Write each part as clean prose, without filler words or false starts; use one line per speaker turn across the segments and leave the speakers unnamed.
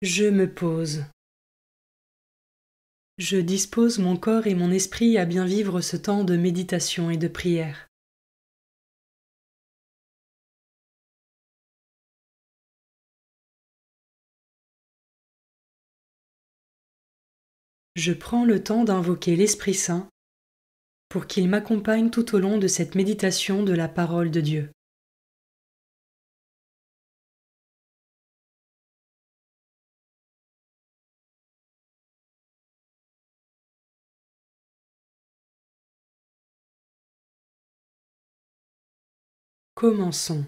Je me pose. Je dispose mon corps et mon esprit à bien vivre ce temps de méditation et de prière. Je prends le temps d'invoquer l'Esprit Saint pour qu'il m'accompagne tout au long de cette méditation de la parole de Dieu. Commençons.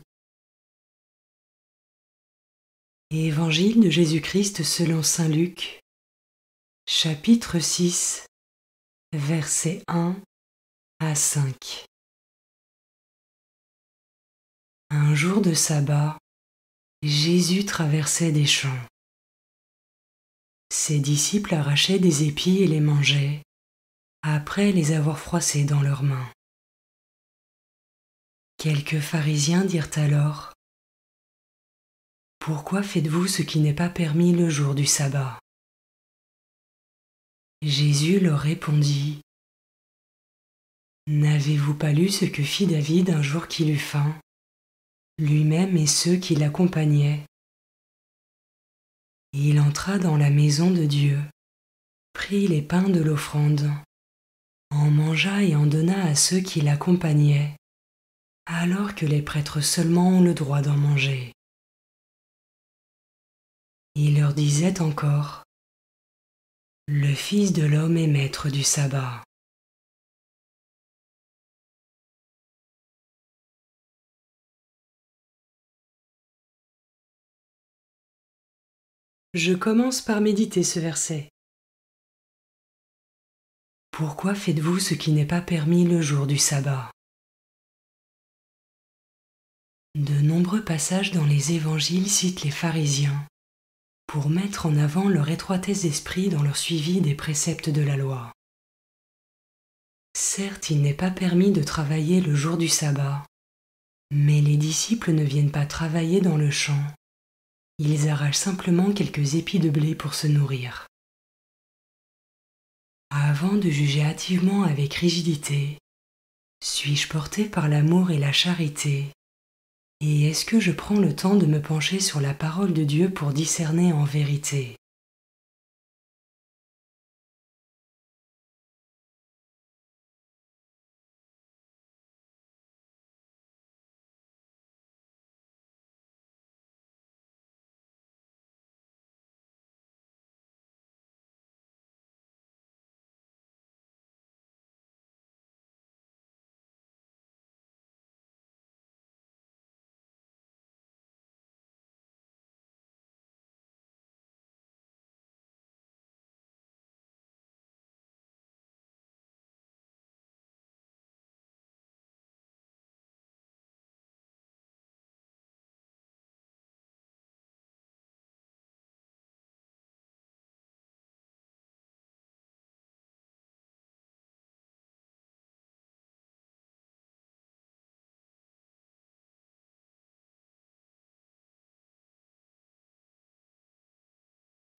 Évangile de Jésus-Christ selon saint Luc, chapitre 6, versets 1 à 5. Un jour de sabbat, Jésus traversait des champs. Ses disciples arrachaient des épis et les mangeaient, après les avoir froissés dans leurs mains. Quelques pharisiens dirent alors : « Pourquoi faites-vous ce qui n'est pas permis le jour du sabbat ? » Jésus leur répondit : « N'avez-vous pas lu ce que fit David un jour qu'il eut faim, lui-même et ceux qui l'accompagnaient ? Il entra dans la maison de Dieu, prit les pains de l'offrande, en mangea et en donna à ceux qui l'accompagnaient, alors que les prêtres seulement ont le droit d'en manger. Il leur disait encore : « Le Fils de l'homme est maître du sabbat. » Je commence par méditer ce verset. Pourquoi faites-vous ce qui n'est pas permis le jour du sabbat ? De nombreux passages dans les évangiles citent les pharisiens pour mettre en avant leur étroitesse d'esprit dans leur suivi des préceptes de la loi. Certes, il n'est pas permis de travailler le jour du sabbat, mais les disciples ne viennent pas travailler dans le champ. Ils arrachent simplement quelques épis de blé pour se nourrir. Avant de juger hâtivement avec rigidité, suis-je porté par l'amour et la charité ? Et est-ce que je prends le temps de me pencher sur la parole de Dieu pour discerner en vérité ?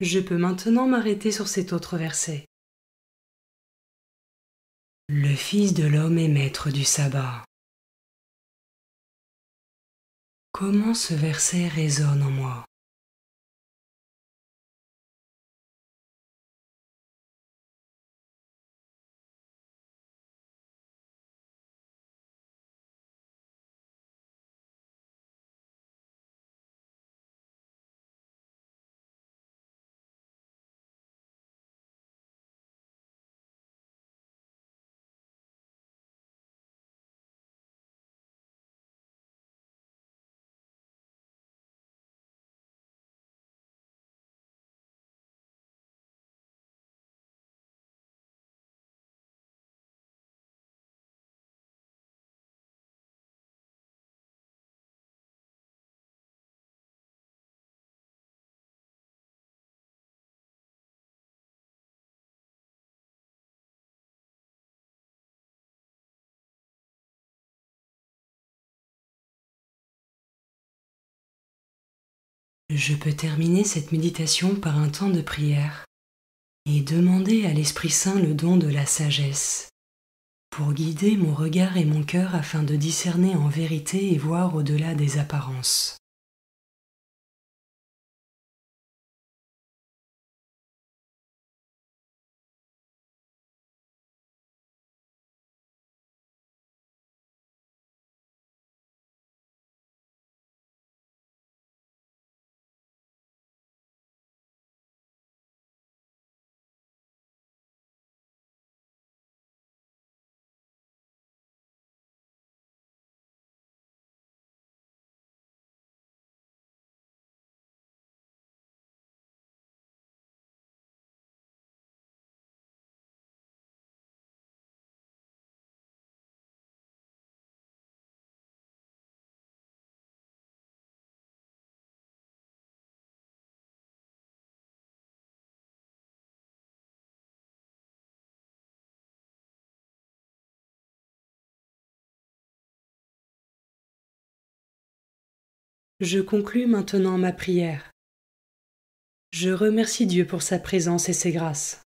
Je peux maintenant m'arrêter sur cet autre verset. Le Fils de l'homme est maître du sabbat. Comment ce verset résonne en moi ? Je peux terminer cette méditation par un temps de prière et demander à l'Esprit Saint le don de la sagesse pour guider mon regard et mon cœur afin de discerner en vérité et voir au-delà des apparences. Je conclus maintenant ma prière. Je remercie Dieu pour sa présence et ses grâces.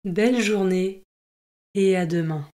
Belle journée et à demain.